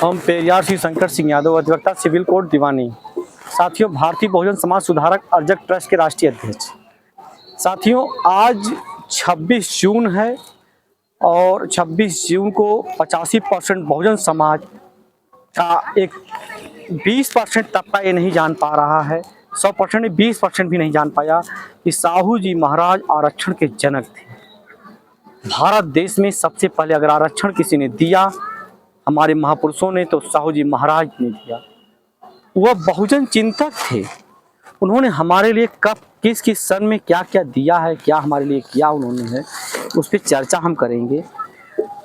हम पेरियार श्री शंकर सिंह यादव, अधिवक्ता civil court दीवानी। साथियों, भारतीय बहुजन समाज सुधारक अर्जक ट्रस्ट के राष्ट्रीय अध्यक्ष। साथियों, आज 26 जून है और 26 जून को 85% बहुजन समाज का एक 20% तबका ये नहीं जान पा रहा है, 100% में 20% भी नहीं जान पाया कि साहू जी महाराज आरक्षण के जनक थे। भारत देश में सबसे पहले अगर आरक्षण किसी ने दिया, हमारे महापुरुषों ने, तो साहू जी महाराज ने दिया। वह बहुजन चिंतक थे। उन्होंने हमारे लिए कब, किस किस सन में क्या क्या दिया है, क्या हमारे लिए किया उन्होंने है, उस पर चर्चा हम करेंगे।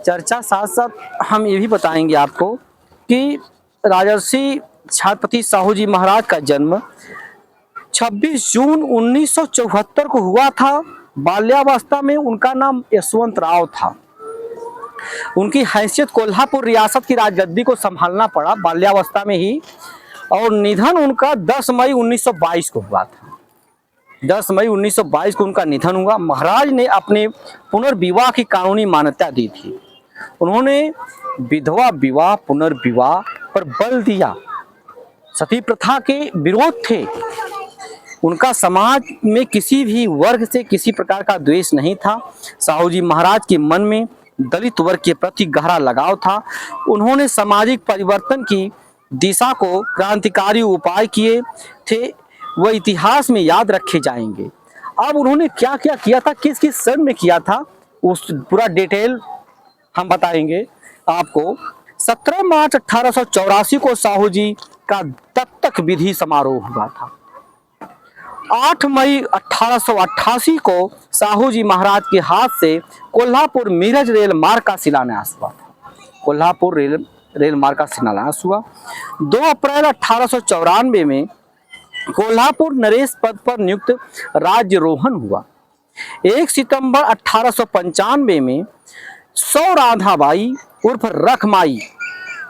चर्चा साथ साथ हम ये भी बताएंगे आपको कि राजर्षि छत्रपति साहू जी महाराज का जन्म 26 जून 1974 को हुआ था। बाल्यावस्था में उनका नाम यशवंत राव था। उनकी हैसियत कोल्हापुर रियासत की राजगद्दी को संभालना पड़ा बाल्यावस्था में ही, और निधन उनका 10 मई 1922 को हुआ था। 10 मई 1922 को उनका निधन हुआ। महाराज ने अपने पुनर्विवाह की कानूनी मान्यता दी थी। उन्होंने विधवा विवाह, पुनर्विवाह पर बल दिया। सती प्रथा के विरोध थे। उनका समाज में किसी भी वर्ग से किसी प्रकार का द्वेष नहीं था। साहू जी महाराज के मन में दलित वर्ग के प्रति गहरा लगाव था। उन्होंने सामाजिक परिवर्तन की दिशा को क्रांतिकारी उपाय किए थे, वह इतिहास में याद रखे जाएंगे। अब उन्होंने क्या क्या किया था, किस किस सन में किया था, उस पूरा डिटेल हम बताएंगे आपको। 17 मार्च 1884 को साहू जी का दत्तक विधि समारोह हुआ था। 8 मई 1888 को साहू जी महाराज के हाथ से कोल्हापुर मीरज रेल मार्ग का शिलान्यास हुआ था। कोल्हापुर रेल मार्ग का शिलान्यास हुआ। 2 अप्रैल 1894 में कोल्हापुर नरेश पद पर नियुक्त राज्यरोहन हुआ। 1 सितंबर 1895 में सौ राधाबाई उर्फ रखमाई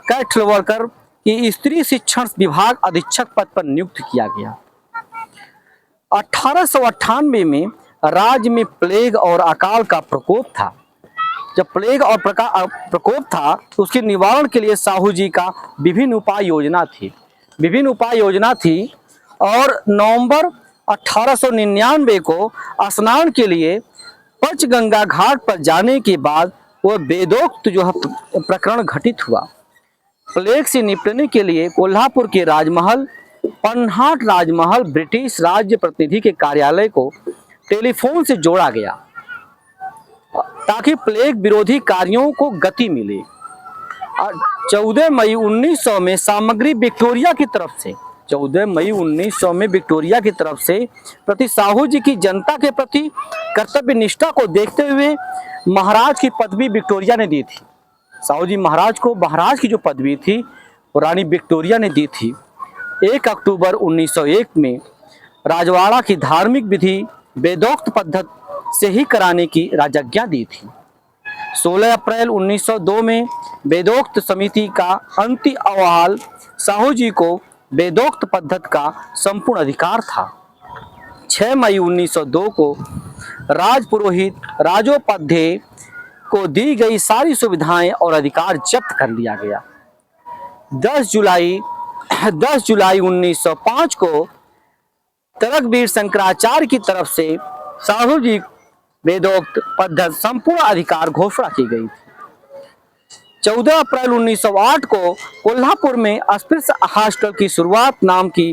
कैथलवरकर की स्त्री शिक्षण विभाग अधीक्षक पद पर नियुक्त किया गया। 1898 में राज्य में प्लेग और अकाल का प्रकोप था। जब प्लेग और प्रकोप था तो उसके निवारण के लिए साहू जी का विभिन्न उपाय योजना थी और नवंबर 1899 को स्नान के लिए पंचगंगा घाट पर जाने के बाद वह वेदोक्त जो प्रकरण घटित हुआ। प्लेग से निपटने के लिए कोल्हापुर के राजमहल, पन्हाट राजमहल, ब्रिटिश राज्य प्रतिनिधि के कार्यालय को टेलीफोन से जोड़ा गया ताकि प्लेग विरोधी कार्यों को गति मिले। 14 मई 1900 में सामग्री विक्टोरिया की तरफ से 14 मई 1900 में विक्टोरिया की तरफ से प्रति साहू जी की जनता के प्रति कर्तव्य निष्ठा को देखते हुए महाराज की पदवी विक्टोरिया ने दी थी। साहू जी महाराज को महाराज की जो पदवी थी वो रानी विक्टोरिया ने दी थी। 1 अक्टूबर 1901 में राजवाड़ा की धार्मिक विधि वेदोक्त पद्धति से ही कराने की राजज्ञा दी थी। 16 अप्रैल 1902 में वेदोक्त समिति का अंतिम अहवाल साहू जी को वेदोक्त पद्धति का संपूर्ण अधिकार था। 6 मई 1902 को राजपुरोहित राजोपाध्याय को दी गई सारी सुविधाएं और अधिकार जब्त कर लिया गया। 10 जुलाई 1905 को तरकवीर शंकराचार्य की तरफ से साहू जी वेदोक्त पद्धति संपूर्ण अधिकार घोषणा की गई थी। 14 अप्रैल 1908 को कोल्हापुर में अस्पृश्य हॉस्टल की शुरुआत नाम की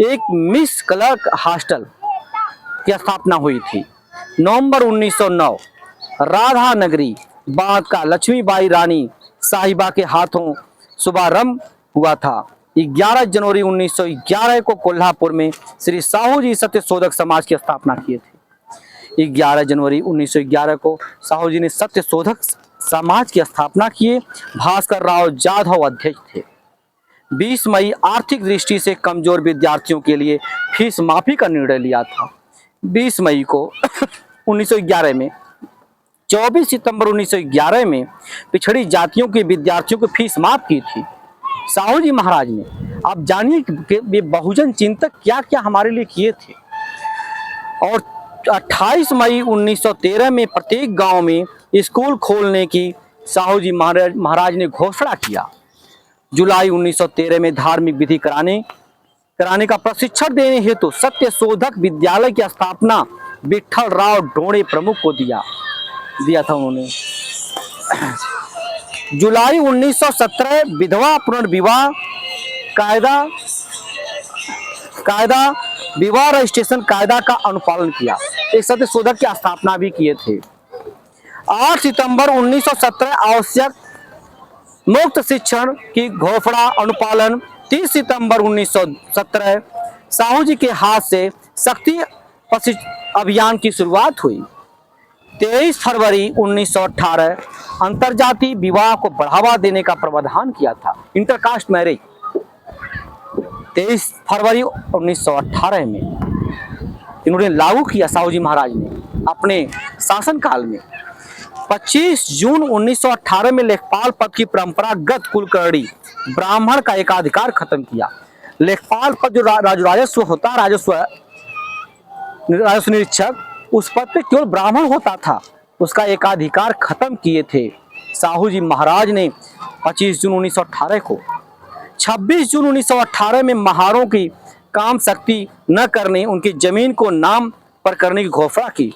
एक मिस क्लर्क हॉस्टल की स्थापना हुई थी। नवंबर 1909 राधा नगरी बांध का लक्ष्मीबाई रानी साहिबा के हाथों शुभारंभ हुआ था। 11 जनवरी 1911 को कोल्हापुर में श्री साहू जी सत्य शोधक समाज की स्थापना किए थे। 11 जनवरी 1911 को साहू जी ने सत्य शोधक समाज की स्थापना किए। भास्कर राव जाधव अध्यक्ष थे। 20 मई आर्थिक दृष्टि से कमजोर विद्यार्थियों के लिए फीस माफी का निर्णय लिया था। 20 मई को 1911 में 24 सितंबर 1911 में पिछड़ी जातियों के विद्यार्थियों को फीस माफ की थी साहू जी महाराज ने। आप जानिए कि बहुजन चिंतक क्या क्या हमारे लिए किए थे। और 28 मई 1913 में प्रत्येक गांव में स्कूल खोलने की साहू जी महाराज ने घोषणा किया। जुलाई 1913 में धार्मिक विधि कराने का प्रशिक्षण देने हेतु सत्य शोधक विद्यालय की स्थापना विठल राव डोड़े प्रमुख को दिया था उन्होंने। जुलाई 1917 विधवा पुनर्विवाह कायदा विवाह रजिस्ट्रेशन कायदा का अनुपालन किया। एक सत्य शोधक की स्थापना भी किए थे। 8 सितंबर 1917 आवश्यक मुक्त शिक्षण की घोषणा अनुपालन। 30 सितंबर 1917 साहू जी के हाथ से शक्ति अभियान की शुरुआत हुई। 23 फरवरी 1918 अंतरजातीय विवाह को बढ़ावा देने का प्रावधान किया था, इंटरकास्ट मैरिज। 23 फरवरी 1918 में इन्होंने लागू किया साहू जी महाराज ने अपने शासनकाल में। 25 जून 1918 में लेखपाल पद की परंपरागत कुलकर्णी ब्राह्मण का एकाधिकार खत्म किया। लेखपाल पद जो राजस्व होता, राजस्व निरीक्षक, उस पद पे केवल ब्राह्मण होता था, उसका एकाधिकार खत्म किए थे साहू जी महाराज ने 25 जून 1918 को। 26 जून 1918 में महारों की काम शक्ति न करने, उनकी जमीन को नाम पर करने की घोषणा की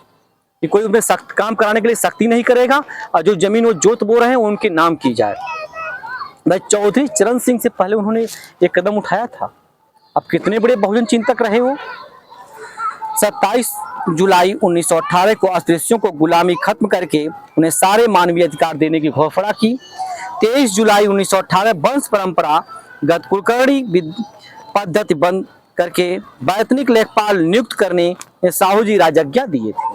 कि कोई उनमें सख्त काम कराने के लिए सख्ती नहीं करेगा और जो जमीन वो जोत बो रहे हैं उनके नाम की जाए। भाई चौधरी चरण सिंह से पहले उन्होंने एक कदम उठाया था। अब कितने बड़े बहुजन चिंतक रहे वो। 27 जुलाई 1918 को अस्पृश्यों को गुलामी खत्म करके उन्हें सारे मानवीय अधिकार देने की घोषणा की। 23 जुलाई 1918 वंश परंपरागत कुलकर्णी पद्धति बंद करके वैतनिक लेखपाल नियुक्त करने में साहू जी राजज्ञा दिए थे।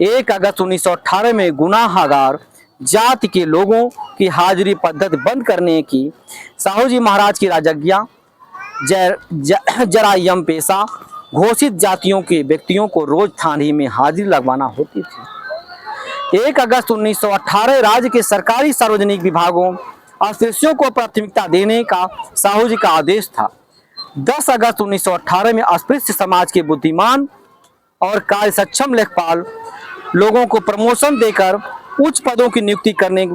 1 अगस्त 1918 में गुनाहगार जाति के लोगों की हाजिरी पद्धति बंद करने की साहू जी महाराज की राजज्ञा। जरा यम पेशा घोषित जातियों के व्यक्तियों को रोज थाने में हाजिरी लगवाना होती थी। 1 अगस्त 1918 राज्य के सरकारी सार्वजनिक विभागों अस्पृश्यों को प्राथमिकता देने का साहू जी का आदेश था। 10 अगस्त 1918 में अस्पृश्य समाज के बुद्धिमान और कार्य सक्षम लेखपाल लोगों को प्रमोशन देकर उच्च पदों की नियुक्ति करने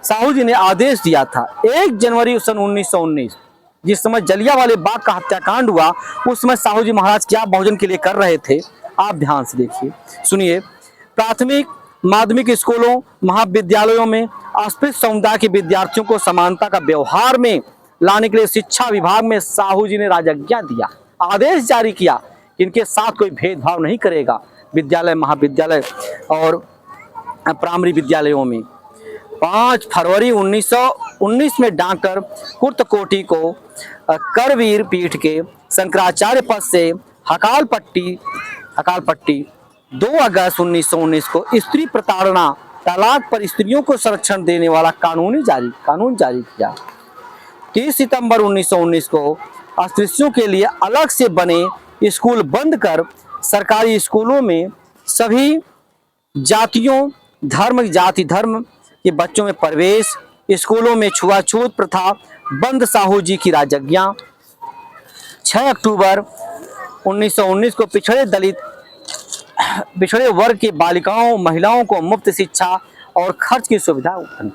साहू जी ने आदेश दिया था। 1 जनवरी सन 1919 जिस समय जलियांवाला बाग का हत्याकांड हुआ, उस समय साहू जी महाराज क्या बहुजन के लिए कर रहे थे, आप ध्यान से देखिए, सुनिए। प्राथमिक माध्यमिक स्कूलों महाविद्यालयों में अस्पृश्य समुदाय के विद्यार्थियों को समानता का व्यवहार में लाने के लिए शिक्षा विभाग में साहू जी ने राजज्ञा दिया, आदेश जारी किया कि इनके साथ कोई भेदभाव नहीं करेगा विद्यालय, महाविद्यालय और प्राइमरी विद्यालयों में। 5 फरवरी 1919 में डॉक्टर कुर्तकोटी को करवीर पीठ के शंकराचार्य पद से हकाल पट्टी। 2 अगस्त 1919 को स्त्री प्रताड़ना तलाक पर स्त्रियों को संरक्षण देने वाला कानून जारी किया। 30 सितंबर 1919 को अस्पृश्यों के लिए अलग से बने स्कूल बंद कर सरकारी स्कूलों में सभी जातियों जाति धर्म के बच्चों में प्रवेश, स्कूलों में छुआछूत प्रथा बंद, साहू जी की राजज्ञा। 6 अक्टूबर 1919 को पिछड़े वर्ग के बालिकाओं महिलाओं को मुफ्त शिक्षा और खर्च की सुविधा उत्पन्न।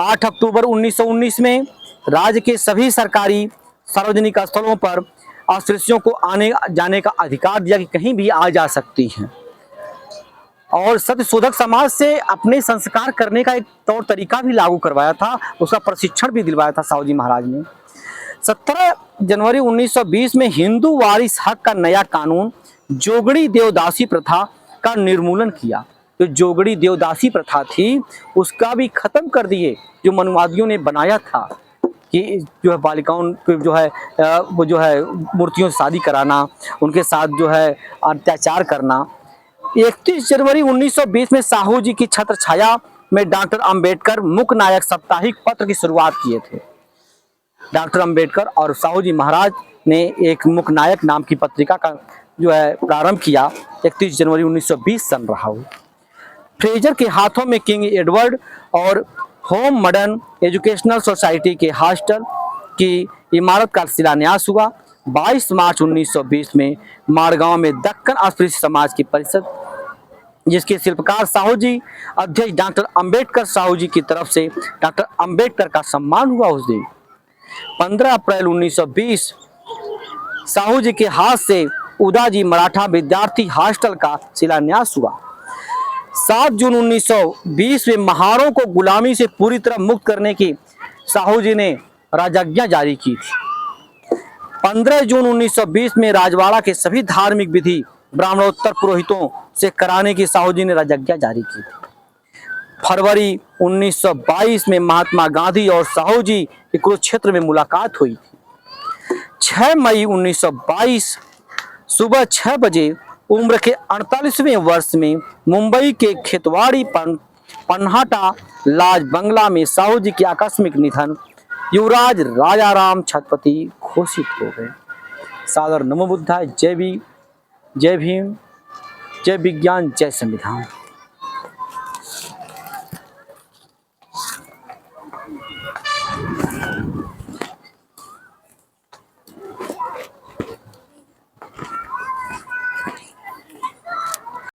8 अक्टूबर 1919 में राज्य के सभी सरकारी सार्वजनिक स्थलों पर अस्पृश्यों को आने जाने का अधिकार दिया कि कहीं भी आ जा सकती हैं। और सत्यशोधक समाज से अपने संस्कार करने का एक तौर तरीका भी लागू करवाया था, उसका प्रशिक्षण भी दिलवाया था साहू जी महाराज ने। 17 जनवरी 1920 में हिंदू वारिस हक का नया कानून जोगड़ी देवदासी प्रथा का निर्मूलन किया। जो जोगड़ी देवदासी प्रथा थी उसका भी खत्म कर दिए, जो मनुवादियों ने बनाया था कि जो है बालिकाओं को जो है मूर्तियों से शादी कराना, उनके साथ जो है अत्याचार करना। 31 जनवरी 1920 में साहू जी की छत्र छाया में डॉक्टर अंबेडकर मुख्य नायक साप्ताहिक पत्र की शुरुआत किए थे। डॉक्टर अंबेडकर और साहू जी महाराज ने एक मुख्य नायक नाम की पत्रिका का जो है प्रारंभ किया। 31 जनवरी 1920 सन रहा हो। फ्रेजर के हाथों में किंग एडवर्ड और होम मॉडर्न एजुकेशनल सोसाइटी के हॉस्टल की इमारत का शिलान्यास हुआ। 22 मार्च 1920 में माड़गांव में दक्कन अस्पृश्य समाज की परिषद, जिसके शिल्पकार साहू जी, अध्यक्ष डॉक्टर अंबेडकर साहू जी की तरफ से डॉक्टर अंबेडकर का सम्मान हुआ उस दिन। 15 अप्रैल 1920 साहू जी के हाथ से उदाजी मराठा विद्यार्थी हॉस्टल का शिलान्यास हुआ। 7 जून 1920 में महारों को गुलामी से पूरी तरह मुक्त करने की साहू जी ने राजज्ञा जारी की थी। 15 जून 1920 में राजवाड़ा के सभी धार्मिक विधि ब्राह्मणोत्तर पुरोहितों से कराने की साहू जी ने राजज्ञा जारी की थी। फरवरी 1922 में महात्मा गांधी और साहू जी की कुरुक्षेत्र में मुलाकात हुई थी। 6 मई 1922 सुबह 6 बजे उम्र के 48वें वर्ष में मुंबई के खेतवाड़ी पन्हाटा लाज बंगला में साहू जी की आकस्मिक निधन युवराज राजाराम छत्रपति घोषित हो गए। सादर नमो बुद्धाय। जय भीम, जय विज्ञान, जय संविधान।